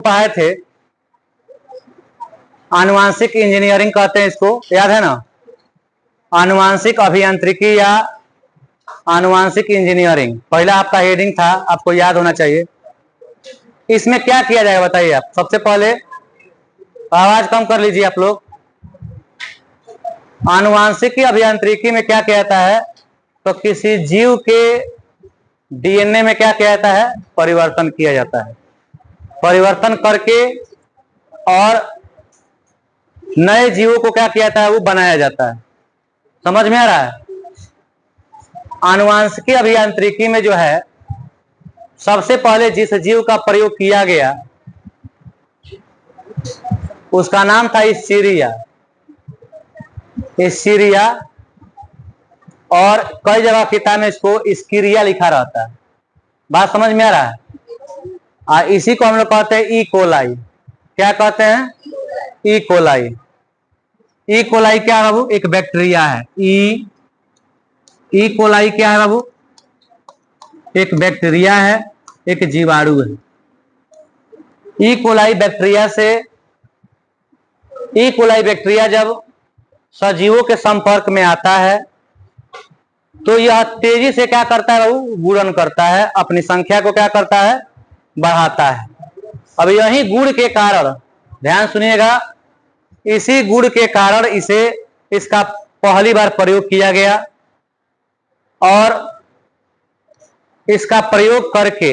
पढ़ाए थे, आनुवांशिक इंजीनियरिंग कहते हैं इसको, याद है ना? आनुवांशिक अभियांत्रिकी या आनुवांशिक इंजीनियरिंग पहला आपका हेडिंग था, आपको याद होना चाहिए। इसमें क्या किया जाएगा बताइए आप। सबसे पहले आवाज कम कर लीजिए आप लोग। आनुवांशिकी अभियांत्रिकी में क्या किया जाता है, तो किसी जीव के डीएनए में क्या किया जाता है, परिवर्तन किया जाता है। परिवर्तन करके और नए जीवों को क्या किया जाता है, वो बनाया जाता है। समझ में आ रहा है? आनुवांशिकी अभियांत्रिकी में जो है, सबसे पहले जिस जीव का प्रयोग किया गया उसका नाम था इस्चीरिया। इस्चीरिया, और कई जगह किताब में इसको इस्कीरिया लिखा रहता है। बात समझ में आ रहा है? इसी को हम लोग कहते हैं ई कोलाई। क्या कहते हैं? E coli. ई कोलाई क्या है बाबू? एक बैक्टीरिया है। ई कोलाई क्या है बाबू? एक बैक्टीरिया है, एक जीवाणु है। ई कोलाई बैक्टीरिया जब सजीवों के संपर्क में आता है तो यह तेजी से क्या करता है बाबू? गुणन करता है, अपनी संख्या को क्या करता है? बढ़ाता है। अब यही गुण के कारण, ध्यान सुनिएगा, इसी गुण के कारण इसका पहली बार प्रयोग किया गया और इसका प्रयोग करके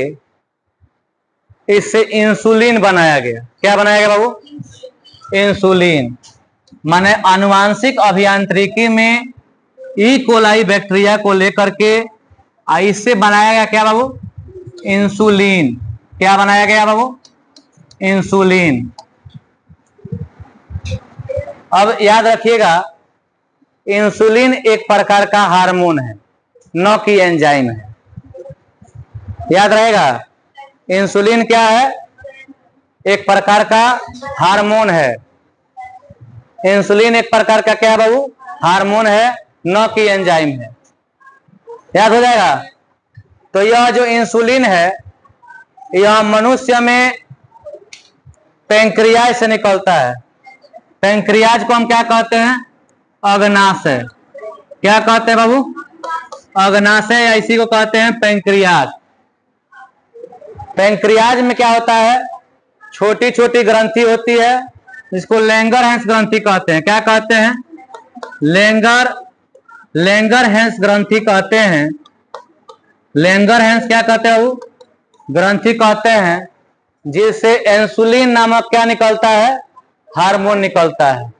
इससे इंसुलिन बनाया गया। क्या बनाया गया बाबू? इंसुलिन। माने आनुवांशिक अभियांत्रिकी में ई कोलाई बैक्टीरिया को लेकर के इससे बनाया गया क्या बाबू? इंसुलिन। क्या बनाया गया बाबू? इंसुलिन। अब याद रखिएगा, इंसुलिन एक प्रकार का हार्मोन है, न कि एंजाइम है। याद रहेगा, इंसुलिन क्या है? एक प्रकार का हार्मोन है। इंसुलिन एक प्रकार का क्या है बाबू? हार्मोन है, न कि एंजाइम है। याद हो जाएगा। तो यह जो इंसुलिन है, यह मनुष्य में पैंक्रियाज से निकलता है। पैंक्रियाज को हम क्या कहते हैं? अग्नाशय। क्या कहते हैं बाबू? अग्नाशय, या इसी को कहते हैं पैंक्रियाज। पैंक्रियाज में क्या होता है? छोटी छोटी ग्रंथि होती है, जिसको लैंगरहैंस ग्रंथि कहते हैं। क्या कहते हैं? लैंगरहैंस ग्रंथि कहते हैं। लैंगरहैंस क्या कहते हैं वो? ग्रंथि कहते हैं, जिससे इंसुलिन नामक क्या निकलता है? हार्मोन निकलता है।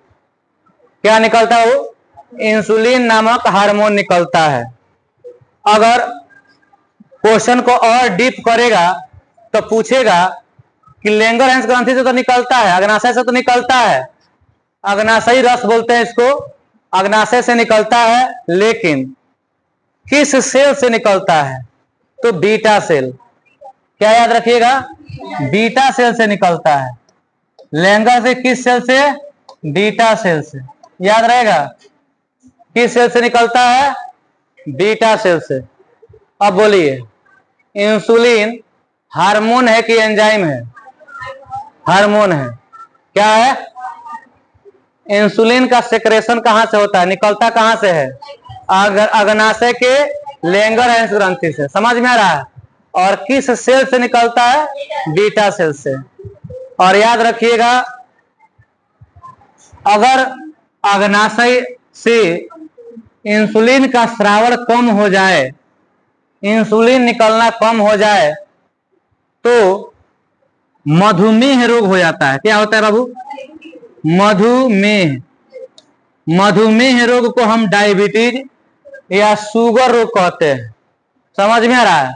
क्या निकलता है वो? इंसुलिन नामक हार्मोन निकलता है। अगर क्वेश्चन को और डीप करेगा तो पूछेगा कि लैंगरहैंस ग्रंथि से तो निकलता है, अग्नाशय से तो निकलता है, अग्नाशयी रस बोलते हैं इसको, अग्नाशय से निकलता है, लेकिन किस सेल से निकलता है? तो बीटा सेल। क्या याद रखिएगा? बीटा सेल से निकलता है। लैंगर से किस सेल से? बीटा सेल से। याद रहेगा, किस सेल से निकलता है? बीटा सेल से। अब बोलिए, इंसुलिन हार्मोन है कि एंजाइम है? हार्मोन है। क्या है? इंसुलिन का सेक्रेशन कहां से होता है, निकलता कहां से है? अग्नाशय के लैंगरहैंस ग्रंथि से। समझ में आ रहा है? और किस सेल से निकलता है? बीटा सेल से। और याद रखिएगा, अगर अग्नाशय से इंसुलिन का स्रावण कम हो जाए, इंसुलिन निकलना कम हो जाए, तो मधुमेह रोग हो जाता है। क्या होता है बाबू? मधुमेह। मधुमेह रोग को हम डायबिटीज या शुगर रोग कहते हैं। समझ में आ रहा है?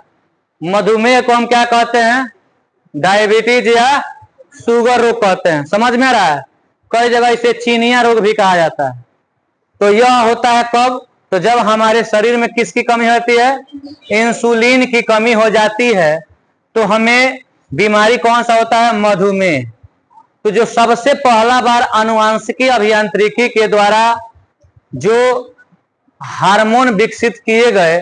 मधुमेह को हम क्या कहते हैं? डायबिटीज या शुगर रोग कहते हैं। समझ में आ रहा है? कई जगह इसे चीनिया रोग भी कहा जाता है। तो यह होता है कब? तो जब हमारे शरीर में किसकी कमी होती है? इंसुलिन की कमी हो जाती है, तो हमें बीमारी कौन सा होता है? मधुमेह। तो जो सबसे पहला बार आनुवांशिकी अभियांत्रिकी के द्वारा जो हार्मोन विकसित किए गए,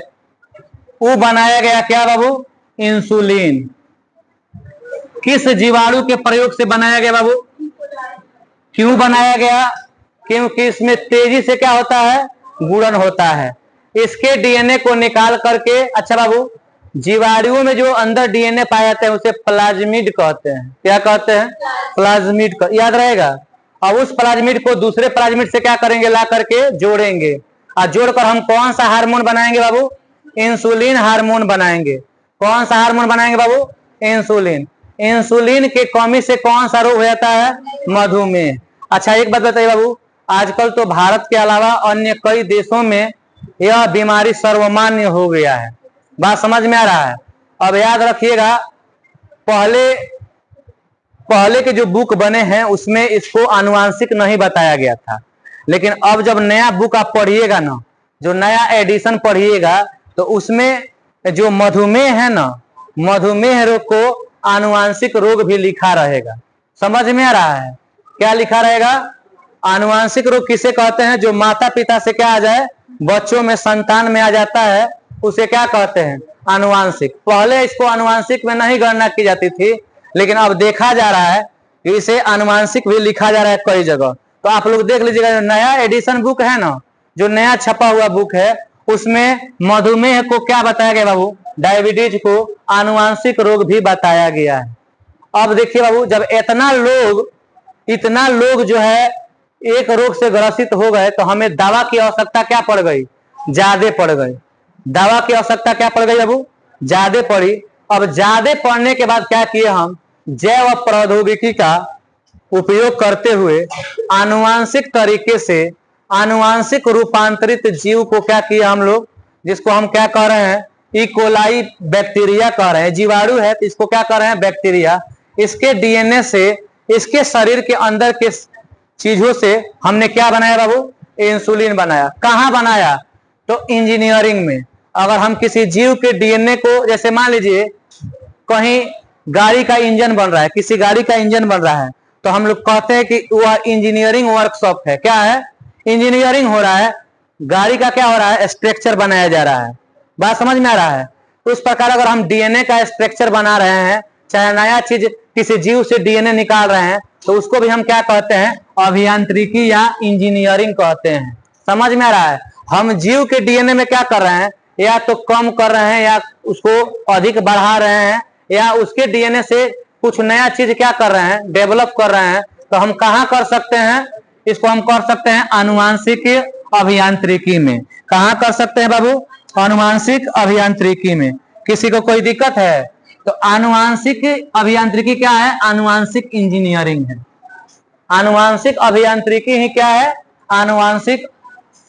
वो बनाया गया क्या बाबू? इंसुलिन। किस जीवाणु के प्रयोग से बनाया गया बाबू? क्यों बनाया गया? क्योंकि इसमें तेजी से क्या होता है? गुणन होता है। इसके डीएनए को निकाल करके, अच्छा बाबू, जीवाणुओं में जो अंदर डीएनए पाए जाते हैं उसे प्लाज्मिड कहते हैं। क्या कहते हैं? प्लाज्मिड। याद रहेगा। अब उस प्लाज्मिड को दूसरे प्लाज्मिड से क्या करेंगे? ला करके जोड़ेंगे, और जोड़कर हम कौन सा हार्मोन बनाएंगे बाबू? इंसुलिन हार्मोन बनाएंगे। कौन सा हार्मोन बनाएंगे बाबू? इंसुलिन। इंसुलिन के कमी से कौन सा रोग हो जाता है? मधुमेह। अच्छा एक बात बताइए बाबू, आजकल तो भारत के अलावा अन्य कई देशों में यह बीमारी सर्वमान्य हो गया है। बात समझ में आ रहा है? अब याद रखिएगा, पहले के जो बुक बने हैं उसमें इसको आनुवांशिक नहीं बताया गया था, लेकिन अब जब नया बुक आप पढ़िएगा ना, जो नया एडिशन पढ़िएगा, तो उसमें जो मधुमेह है ना, मधुमेह रोग को आनुवांशिक रोग भी लिखा रहेगा। समझ में आ रहा है? क्या लिखा रहेगा? आनुवांशिक रोग किसे कहते हैं? जो माता पिता से क्या आ जाए, बच्चों में, संतान में आ जाता है, उसे क्या कहते हैं? आनुवांशिक। पहले इसको आनुवांशिक में नहीं गणना की जाती थी, लेकिन अब देखा जा रहा है कि इसे आनुवांशिक भी लिखा जा रहा है कई जगह। तो आप लोग देख लीजिएगा, जो नया एडिशन बुक है ना, जो नया छपा हुआ बुक है, उसमें मधुमेह को क्या बताया गया बाबू? डायबिटीज को आनुवांशिक रोग भी बताया गया है। अब देखिए बाबू, जब इतना लोग जो है एक रोग से ग्रसित हो गए, तो हमें दवा की आवश्यकता क्या पड़ गई? ज्यादा पड़ गई। दवा की आवश्यकता क्या पड़ गई बाबू? ज्यादा पड़ी। अब ज्यादा पड़ने के बाद क्या किए हम? जैव प्रौद्योगिकी का उपयोग करते हुए आनुवांशिक तरीके से आनुवांशिक रूपांतरित जीव को क्या किया हम लोग, जिसको हम क्या कह रहे हैं? इकोलाई बैक्टीरिया कह रहे हैं। जीवाणु है तो इसको क्या कह रहे हैं? बैक्टीरिया। इसके डीएनए से, इसके शरीर के अंदर के चीजों से हमने क्या बनाया बाबू? इंसुलिन बनाया। कहां बनाया? तो इंजीनियरिंग में। अगर हम किसी जीव के डीएनए को, जैसे मान लीजिए कहीं गाड़ी का इंजन बन रहा है, किसी गाड़ी का इंजन बन रहा है, तो हम लोग कहते हैं कि वह इंजीनियरिंग वर्कशॉप है। क्या है? इंजीनियरिंग हो रहा है। गाड़ी का क्या हो रहा है? स्ट्रक्चर बनाया जा रहा है। बात समझ में आ रहा है? तो उस प्रकार अगर हम डीएनए का स्ट्रक्चर बना रहे हैं, चाहे नया चीज किसी जीव से डीएनए निकाल रहे हैं, तो उसको भी हम क्या कहते हैं? अभियांत्रिकी या इंजीनियरिंग कहते हैं। समझ में आ रहा है? हम जीव के डीएनए में क्या कर रहे हैं? या तो कम कर रहे हैं, या उसको अधिक बढ़ा रहे हैं, या उसके डीएनए से कुछ नया चीज क्या कर रहे हैं? डेवलप कर रहे हैं। तो हम कहाँ कर सकते हैं? इसको हम कर सकते हैं आनुवांशिक अभियांत्रिकी में। कहाँ कर सकते हैं बाबू? आनुवांशिक अभियांत्रिकी में। किसी को कोई दिक्कत है? तो आनुवांशिक अभियांत्रिकी क्या है? आनुवांशिक इंजीनियरिंग है। आनुवांशिक अभियांत्रिकी ही क्या है? आनुवांशिक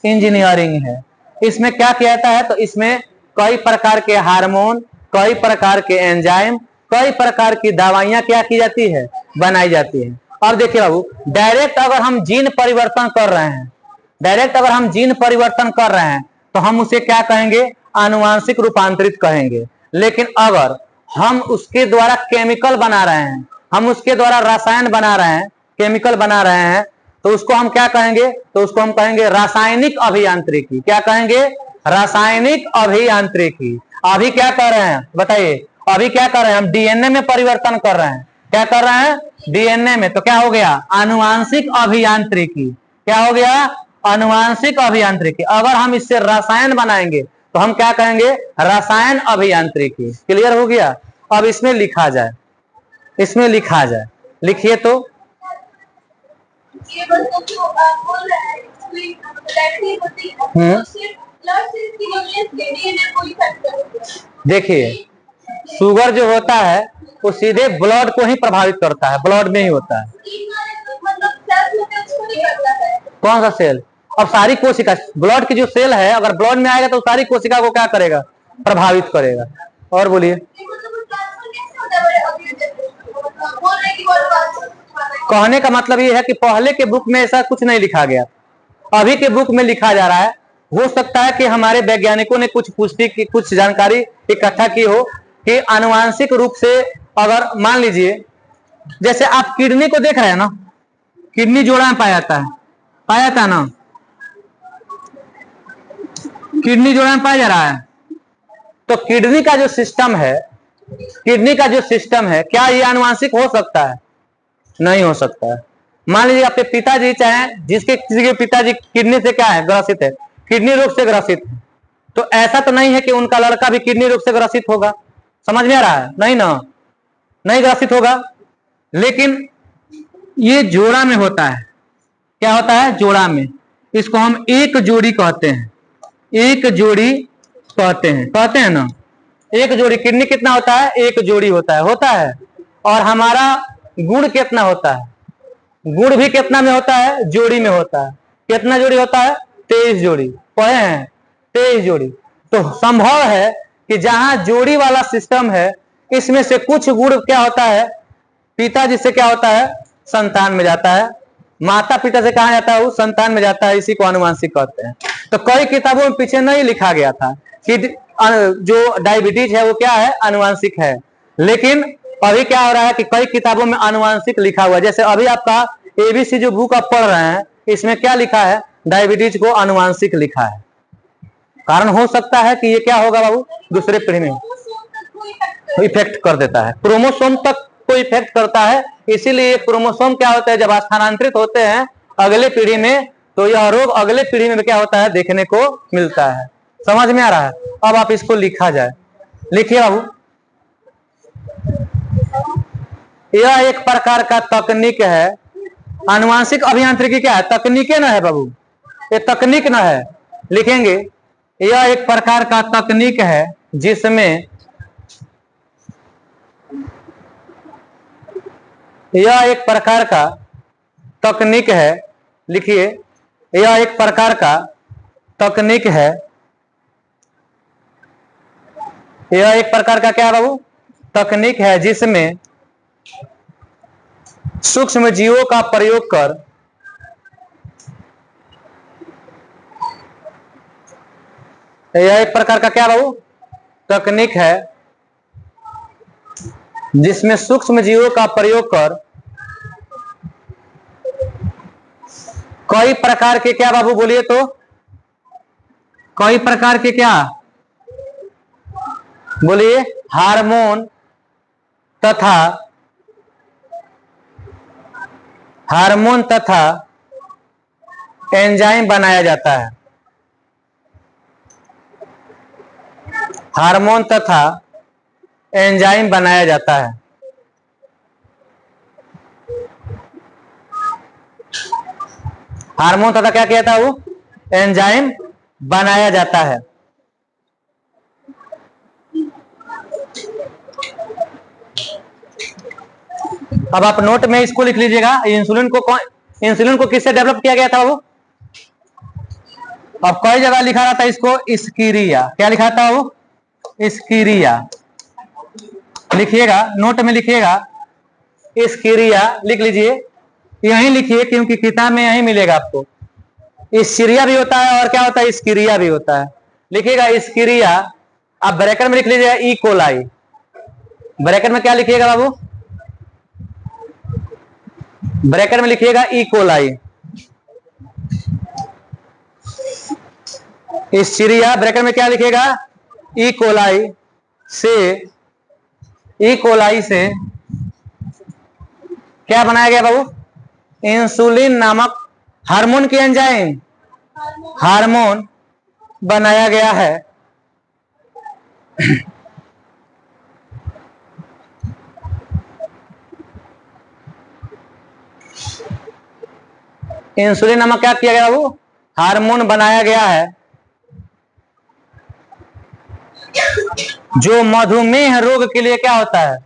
इंजीनियरिंग है। इसमें क्या किया जाता है? तो इसमें कई प्रकार के हार्मोन, कई प्रकार के एंजाइम, कई प्रकार की दवाइयां क्या की जाती है? बनाई जाती है। अब देखिए बाबू, डायरेक्ट अगर हम जीन परिवर्तन कर रहे हैं, डायरेक्ट अगर हम जीन परिवर्तन कर रहे हैं, तो हम उसे क्या कहेंगे? आनुवांशिक रूपांतरित कहेंगे। लेकिन अगर हम उसके द्वारा केमिकल बना रहे हैं, हम उसके द्वारा रसायन बना रहे हैं, केमिकल बना रहे हैं, तो उसको हम क्या कहेंगे? तो उसको हम कहेंगे रासायनिक अभियांत्रिकी। क्या कहेंगे? रासायनिक अभियांत्रिकी। अभी क्या कर रहे हैं बताइए? अभी क्या कर रहे हैं? हम डीएनए में परिवर्तन कर रहे हैं। क्या कर रहे हैं? डीएनए में। तो क्या हो गया? आनुवांशिक अभियांत्रिकी। क्या हो गया? आनुवांशिक अभियांत्रिकी। अगर हम इससे रसायन बनाएंगे तो हम क्या कहेंगे? रसायन अभियांत्रिकी। क्लियर हो गया? अब इसमें लिखा जाए, इसमें लिखा जाए। लिखिए तो। देखिए, शुगर जो होता है वो सीधे ब्लड को ही प्रभावित करता है, ब्लड में ही होता है। कौन सा सेल? अब सारी कोशिका, ब्लड की जो सेल है, अगर ब्लड में आएगा तो सारी कोशिका को क्या करेगा? प्रभावित करेगा। और बोलिए। कहने का मतलब ये है कि पहले के बुक में ऐसा कुछ नहीं लिखा गया, अभी के बुक में लिखा जा रहा है। हो सकता है कि हमारे वैज्ञानिकों ने कुछ पुष्टि की, कुछ जानकारी इकट्ठा की हो कि आनुवांशिक रूप से, अगर मान लीजिए जैसे आप किडनी को देख रहे हैं ना, किडनी जोड़ा में पाया जाता है, पाया जाता है ना, किडनी जोड़ा में पाया जा रहा है। तो किडनी का जो सिस्टम है, किडनी का जो सिस्टम है, क्या ये आनुवंशिक हो सकता है? नहीं हो सकता है। मान लीजिए आपके पिताजी चाहे जिसके किसी के पिताजी किडनी से क्या है, ग्रसित है, किडनी रोग से ग्रसित है, तो ऐसा तो नहीं है कि उनका लड़का भी किडनी रोग से ग्रसित होगा। समझ में आ रहा है? नहीं ना, नहीं ग्रसित होगा। लेकिन ये जोड़ा में होता है। क्या होता है? जोड़ा में। इसको हम एक जोड़ी कहते हैं, एक जोड़ी कहते हैं ना। एक जोड़ी किडनी कितना होता है? एक जोड़ी होता है। और हमारा गुण कितना होता है? गुण भी कितना में होता है? जोड़ी में होता है। कितना जोड़ी होता है? 23 जोड़ी। पढ़े हैं? 23 जोड़ी। तो संभव है कि जहां जोड़ी वाला सिस्टम है, इसमें से कुछ गुण क्या होता है, पिताजी से क्या होता है, संतान में जाता है, माता पिता से कहा जाता है, वो संतान में जाता है। इसी को आनुवंशिक कहते हैं। तो कई किताबों में पीछे नहीं लिखा गया था कि जो डायबिटीज है वो क्या है, आनुवंशिक है। लेकिन अभी क्या हो रहा है कि कई किताबों में आनुवंशिक लिखा हुआ है। जैसे अभी आपका एबीसी जो बुक आप पढ़ रहे हैं, इसमें क्या लिखा है, डायबिटीज को आनुवंशिक लिखा है। कारण हो सकता है कि ये क्या होगा बाबू, दूसरे पीढ़ी में इफेक्ट कर देता है, क्रोमोसोम तक को इफेक्ट करता है। इसीलिए क्रोमोसोम क्या होता है, जब स्थानांतरित होते हैं अगले पीढ़ी में, तो यह रोग अगले पीढ़ी में क्या होता है, देखने को मिलता है। समझ में आ रहा है? अब आप इसको लिखा जाए, लिखिए बाबू। यह एक प्रकार का तकनीक है। आनुवंशिक अभियांत्रिकी क्या है? तकनीक ना है बाबू, ये तकनीक ना है। लिखेंगे, यह एक प्रकार का तकनीक है जिसमें यह एक प्रकार का तकनीक है। लिखिए, यह एक प्रकार का तकनीक है। यह एक प्रकार का क्या है बाबू? तकनीक है जिसमें सूक्ष्म जीवों का प्रयोग कर यह एक प्रकार का क्या बाबू? तकनीक है जिसमें सूक्ष्म जीवों का प्रयोग कर कई प्रकार के क्या बाबू, बोलिए तो, कई प्रकार के क्या बोलिए, हार्मोन तथा एंजाइम बनाया जाता है। हार्मोन तथा एंजाइम बनाया जाता है। हार्मोन तथा क्या कहता है वो? एंजाइम बनाया जाता है। अब आप नोट में इसको लिख लीजिएगा। इंसुलिन को किससे डेवलप किया गया था वो? अब कई जगह लिखा रहा था इसको स्कीरिया। क्या लिखा था वो? स्कीरिया। लिखिएगा, नोट में लिखिएगा, स्कीरिया लिख लीजिए। यहीं लिखिए क्योंकि किताब में यहीं मिलेगा आपको। स्कीरिया भी होता है और क्या होता है, स्कीरिया भी होता है। लिखिएगा स्कीरिया। आप ब्रैकेट में लिख लीजिएगा ई कोलाई। ब्रैकेट में क्या लिखिएगा बाबू? ब्रैकेट में लिखिएगा ई कोलाई। स्कीरिया ब्रैकेट में क्या लिखिएगा? ई कोलाई से क्या बनाया गया बाबू? इंसुलिन नामक हार्मोन की एंजाइम, हार्मोन बनाया गया है। इंसुलिन नामक क्या किया गया बाबू? हार्मोन बनाया गया है जो मधुमेह रोग के लिए क्या होता है,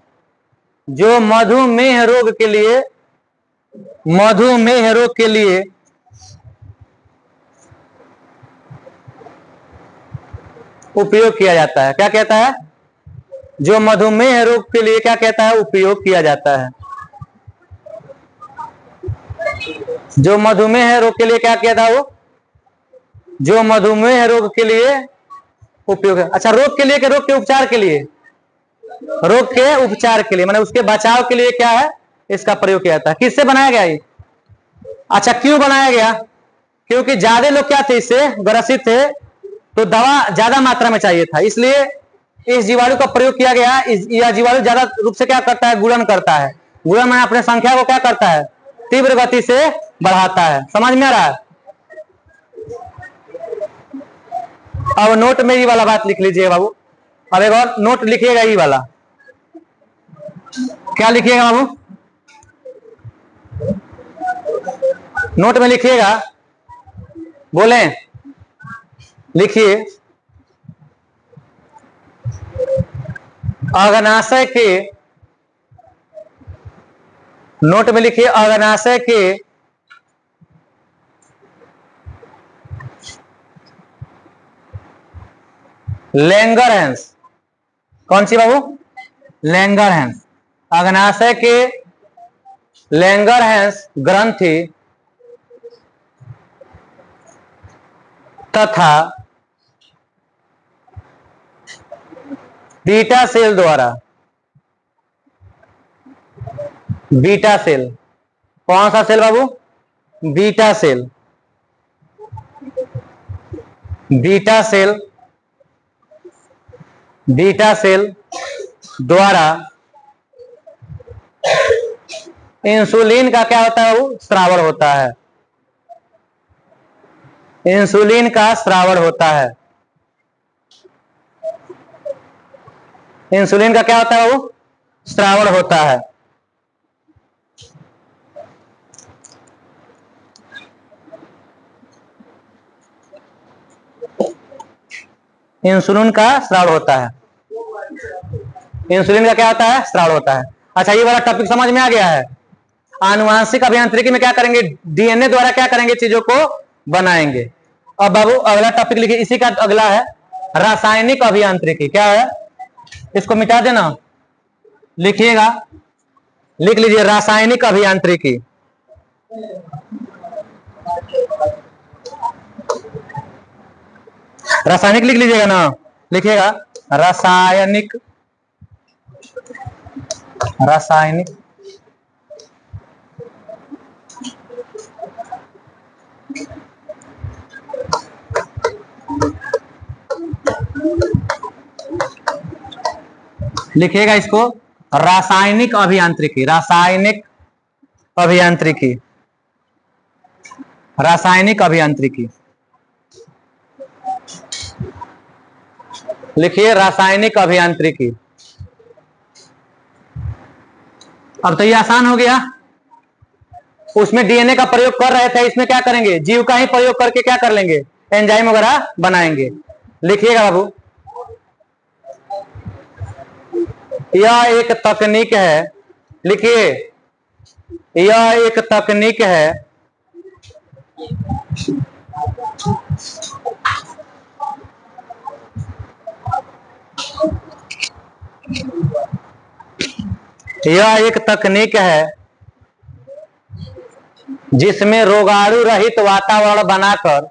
जो मधुमेह रोग के लिए उपयोग किया जाता है। क्या कहता है? जो मधुमेह रोग के लिए क्या कहता है, उपयोग किया जाता है। जो मधुमेह रोग के लिए क्या किया था वो? जो मधुमेह रोग के लिए उपयोग। अच्छा, रोग के लिए कि रोग के उपचार के लिए? रोग के उपचार के लिए, माने उसके बचाव के लिए क्या है, इसका प्रयोग किया जाता है। किससे बनाया गया ये? अच्छा, क्यों बनाया गया? क्योंकि ज्यादा लोग क्या थे, इससे ग्रसित थे, तो दवा ज्यादा मात्रा में चाहिए था, इसलिए इस जीवाणु का प्रयोग किया गया। यह जीवाणु ज्यादा रूप से क्या करता है, गुणन करता है। गुणन में अपने संख्या को क्या करता है, तीव्र गति से बढ़ाता है। समझ में आ रहा है? अब नोट में ये वाला बात लिख लीजिए बाबू। अब एक और नोट लिखिएगा, ये वाला क्या लिखिएगा बाबू, नोट में लिखिएगा, बोले लिखिए। अग्नाशय के, नोट में लिखिए, अग्नाशय के लैंगरहैंस, कौन सी बाबू, लैंगरहैंस। अग्नाशय के लैंगरहैंस ग्रंथि तथा बीटा सेल द्वारा, बीटा सेल, कौन सा सेल बाबू, beta cell, beta cell, beta cell द्वारा इंसुलिन का क्या होता है, वो स्रावण होता है। इंसुलिन का स्रावण होता है। इंसुलिन का क्या होता है, वो स्रावण होता है। इंसुलिन का स्राव होता है। इंसुलिन का क्या होता है, स्राव होता है। अच्छा, ये वाला टॉपिक समझ में आ गया है। आनुवांशिक अभियांत्रिकी में क्या करेंगे, डीएनए द्वारा क्या करेंगे, चीजों को बनाएंगे। अब बाबू अगला टॉपिक लिखिए, इसी का अगला है रासायनिक अभियांत्रिकी। क्या है, इसको मिटा देना, लिखिएगा, लिख लीजिए रासायनिक अभियांत्रिकी। रासायनिक लिख लीजिएगा ना, लिखिएगा रासायनिक, रासायनिक लिखिएगा इसको रासायनिक अभियांत्रिकी, रासायनिक अभियांत्रिकी, रासायनिक अभियांत्रिकी लिखिए, रासायनिक अभियांत्रिकी। अब तो ये आसान हो गया। उसमें डीएनए का प्रयोग कर रहे थे, इसमें क्या करेंगे, जीव का ही प्रयोग करके क्या कर लेंगे, एंजाइम वगैरह बनाएंगे। लिखिएगा बाबू, यह एक तकनीक है, लिखिए, यह एक तकनीक है यह एक तकनीक है जिसमें रोगाणु रहित वातावरण बनाकर,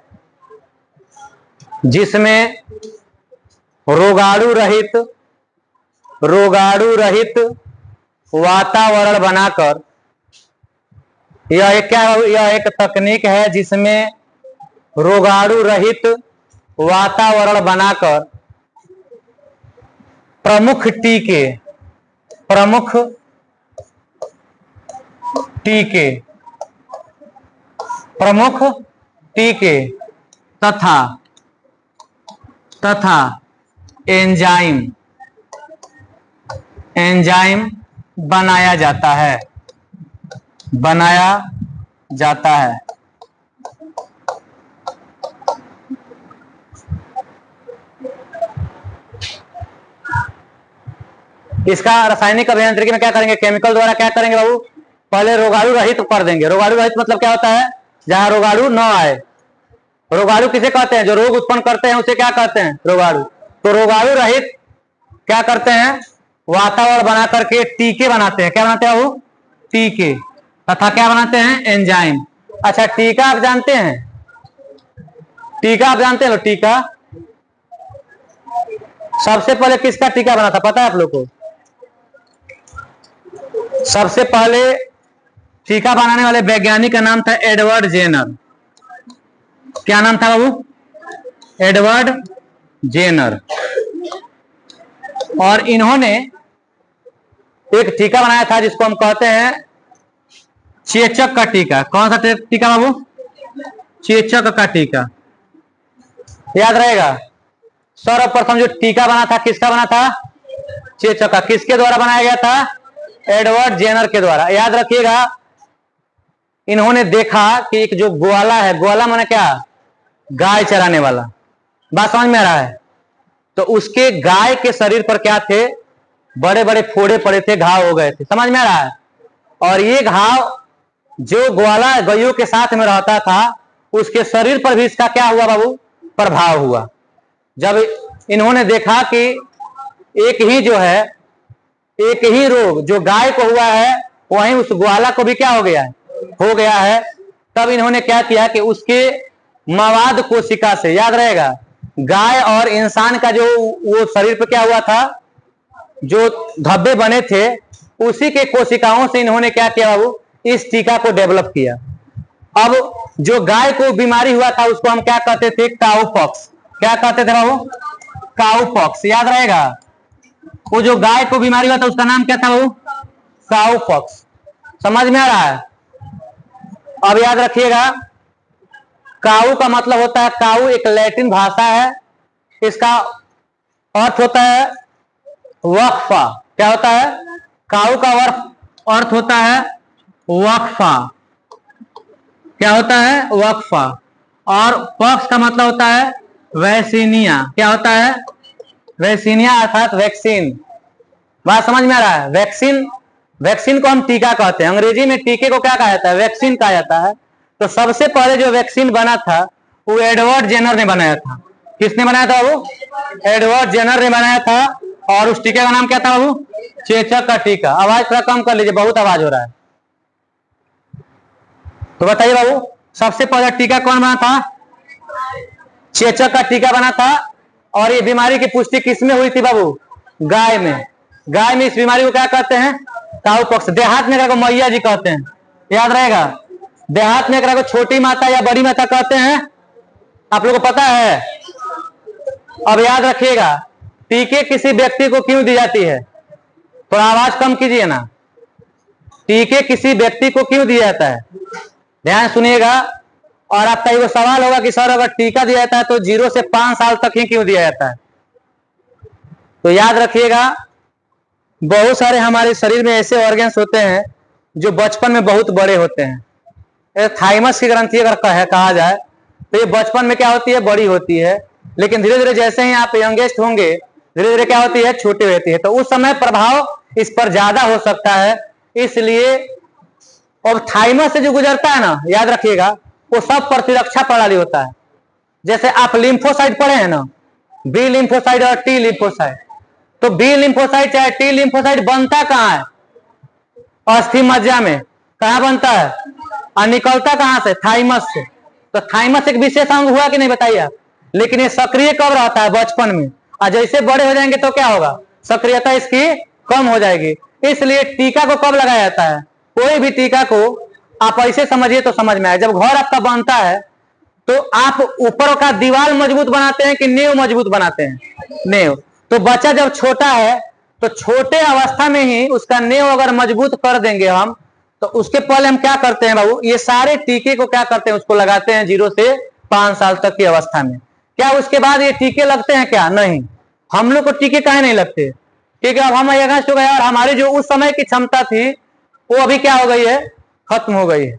जिसमें रोगाणु रहित वातावरण बनाकर, यह एक क्या, यह एक तकनीक है जिसमें रोगाणु रहित वातावरण बनाकर प्रमुख टीके, प्रमुख टीके, प्रमुख टीके तथा एंजाइम बनाया जाता है, बनाया जाता है। इसका रासायनिक अभियांत्रिकी में क्या करेंगे, केमिकल द्वारा क्या करेंगे बाबू, पहले रोगाणु रहित कर देंगे। रोगाणु रहित मतलब क्या होता है, जहां रोगाणु न आए। रोगाणु किसे कहते हैं, जो रोग उत्पन्न करते हैं उसे क्या कहते हैं, रोगाणु। तो रोगाणु रहित क्या करते हैं, वातावरण बना करके टीके बनाते हैं। क्या बनाते हैं वो, टीके, तथा क्या बनाते हैं, एंजाइम। अच्छा, टीका आप जानते हैं, टीका आप जानते हैं, टीका सबसे पहले किसका टीका बना था, पता है आप लोग को? सबसे पहले टीका बनाने वाले वैज्ञानिक का नाम था एडवर्ड जेनर। क्या नाम था बाबू, एडवर्ड जेनर। और इन्होंने एक टीका बनाया था जिसको हम कहते हैं चेचक का टीका। कौन सा टीका बाबू? चेचक का टीका। याद रहेगा, सर्वप्रथम जो टीका बना था किसका बना था? चेचक का। किसके द्वारा बनाया गया था? एडवर्ड जेनर के द्वारा। याद रखिएगा, इन्होंने देखा कि एक जो ग्वाला है, ग्वाला माने क्या? गाय चराने वाला। बात समझ में आ रहा है? तो उसके गाय के शरीर पर क्या थे? बड़े बड़े फोड़े पड़े थे, घाव हो गए थे। समझ में आ रहा है? और ये घाव जो ग्वाला गायों के साथ में रहता था उसके शरीर पर भी इसका क्या हुआ बाबू? प्रभाव हुआ। जब इन्होंने देखा कि एक ही जो है, एक ही रोग जो गाय को हुआ है वहीं उस ग्वाला को भी क्या हो गया है? हो गया है। तब इन्होंने क्या किया कि उसके मवाद कोशिका से, याद रहेगा, गाय और इंसान का जो वो शरीर पर क्या हुआ था, जो धब्बे बने थे, उसी के कोशिकाओं से इन्होंने क्या किया बाबू? इस टीका को डेवलप किया। अब जो गाय को बीमारी हुआ था उसको हम क्या कहते थे? काऊ पॉक्स। क्या कहते थे बाबू? काऊ पॉक्स। याद रहेगा, वो जो गाय को बीमारी हुआ था उसका नाम क्या था बाबू? काऊ पॉक्स। समझ में आ रहा है? अब याद रखिएगा, काऊ का मतलब होता है, काऊ एक लैटिन भाषा है, इसका अर्थ होता है वक्फा। क्या होता है? काऊ का अर्थ होता है वक्फा। क्या होता है? वक्फा। और पॉक्स का मतलब होता है वैक्सीनिया। क्या होता है? वैक्सीनिया अर्थात वैक्सीन। बात समझ में आ रहा है? वैक्सीन, वैक्सीन को हम टीका कहते हैं। अंग्रेजी में टीके को क्या कहा जाता है? वैक्सीन कहा जाता है। तो सबसे पहले जो वैक्सीन बना था वो एडवर्ड जेनर ने बनाया था। किसने बनाया था वो? एडवर्ड जेनर ने बनाया था। और उस टीके का नाम क्या था बाबू? चेचक का टीका। आवाज थोड़ा कम कर लीजिए, बहुत आवाज हो रहा है। तो बताइए बाबू, सबसे पहला टीका कौन बना था? चेचक का टीका बना था। और ये बीमारी की पुष्टि किसमें हुई थी बाबू? गाय में। गाय में इस बीमारी को क्या कहते हैं? काऊ पॉक्स। देहात में को मैया जी कहते हैं। याद रहेगा, देहात में को छोटी माता या बड़ी माता कहते हैं। आप लोगों को पता है? अब याद रखिएगा, टीके किसी व्यक्ति को क्यों दी जाती है? थोड़ा आवाज कम कीजिए ना। टीके किसी व्यक्ति को क्यों दिया जाता है? ध्यान सुनिएगा। और आपका ये सवाल होगा कि सर अगर टीका दिया जाता है तो 0 से 5 साल तक ही क्यों दिया जाता है? तो याद रखिएगा, बहुत सारे हमारे शरीर में ऐसे ऑर्गन्स होते हैं जो बचपन में बहुत बड़े होते हैं। थाइमस की ग्रंथि अगर कहा जाए तो ये बचपन में क्या होती है? बड़ी होती है। लेकिन धीरे धीरे जैसे ही आप यंगेस्ट होंगे धीरे धीरे क्या होती है? छोटी होती है। तो उस समय प्रभाव इस पर ज्यादा हो सकता है। इसलिए और थाइमस से जो गुजरता है ना, याद रखिएगा, वो सब प्रतिरक्षा प्रणाली होता है। जैसे आप लिम्फोसाइट पढ़े हैं ना, बी लिम्फोसाइट और टी लिम्फोसाइट। तो बी लिम्फोसाइट चाहे टी लिम्फोसाइट बनता कहां है? अस्थि मज्जा में। कहां बनता है? और निकलता कहां से? थाइमस से। तो थाइमस एक विशेष अंग हुआ कि नहीं बताइए आप? लेकिन ये सक्रिय कब रहता है? बचपन में। और जैसे बड़े हो जाएंगे तो क्या होगा? सक्रियता इसकी कम हो जाएगी। इसलिए टीका को कब लगाया जाता है? कोई भी टीका को आप ऐसे समझिए तो समझ में आए, जब घर आपका बनता है तो आप ऊपर का दीवार मजबूत बनाते हैं कि नींव मजबूत बनाते हैं? नींव। तो बच्चा जब छोटा है तो छोटे अवस्था में ही उसका नींव अगर मजबूत कर देंगे हम, तो उसके पहले हम क्या करते हैं बाबू? ये सारे टीके को क्या करते हैं? उसको लगाते हैं 0 से 5 साल तक की अवस्था में। क्या उसके बाद ये टीके लगते हैं क्या? नहीं। हम लोग को टीके काहे नहीं लगते? क्योंकि अब हम अगस्त हो गए और हमारी जो उस समय की क्षमता थी वो अभी क्या हो गई है? खत्म हो गई है।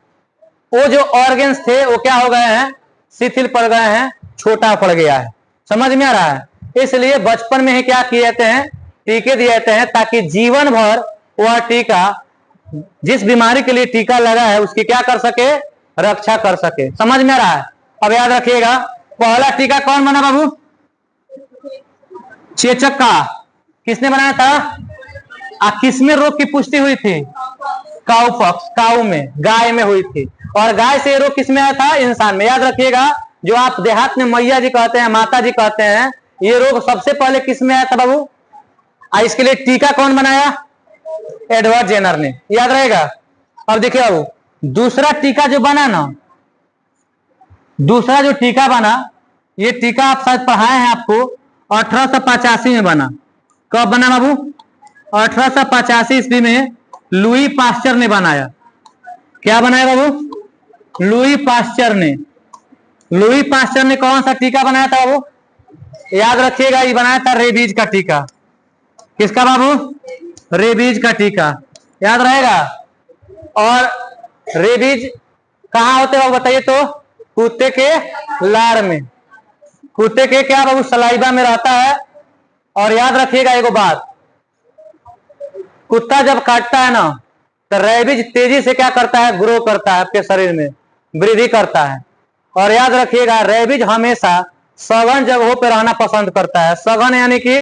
वो जो ऑर्गन्स थे वो क्या हो गए हैं? शिथिल पड़ गए हैं, छोटा पड़ गया है। समझ में आ रहा है? इसलिए बचपन में ही क्या किए जाते हैं? टीके दिए जाते हैं, ताकि जीवन भर वह टीका, जिस बीमारी के लिए टीका लगा है उसकी क्या कर सके? रक्षा कर सके। समझ में आ रहा है? अब याद रखिएगा, पहला टीका कौन बना बाबू? चेचक का। किसने बनाया था? किसमें रोग की पुष्टि हुई थी? काऊ पॉक्स। काऊ में, गाय में हुई थी। और गाय से रोग किसमें आया था? इंसान में। याद रखिएगा, जो आप देहात में मैया जी कहते हैं, माता जी कहते हैं, ये रोग सबसे पहले किसमें आया था बाबू? इसके लिए टीका कौन बनाया? एडवर्ड जेनर ने। याद रहेगा। अब देखिए बाबू, दूसरा टीका जो बना ना, दूसरा जो टीका बना, ये टीका आप शायद पढ़ाए हैं आपको, 1885 में बना। कब बना बाबू? 1885 ईस्वी में लुई पास्चर ने बनाया। क्या बनाया बाबू? लुई पास्चर ने। लुई पास्चर ने कौन सा टीका बनाया था बाबू? याद रखिएगा, ये बनाया था रेबीज का टीका। किसका बाबू? रेबीज का टीका, याद रहेगा। और रेबीज कहाँ होते बाबू बताइए तो? कुत्ते के लार में, कुत्ते के क्या बाबू सलाइवा में रहता है। और याद रखिएगा एगो बात, कुत्ता जब काटता है ना तो रेबीज तेजी से क्या करता है? ग्रो करता है, आपके शरीर में वृद्धि करता है। और याद रखिएगा रेबीज हमेशा सघन जगहों पर रहना पसंद करता है। सघन यानी कि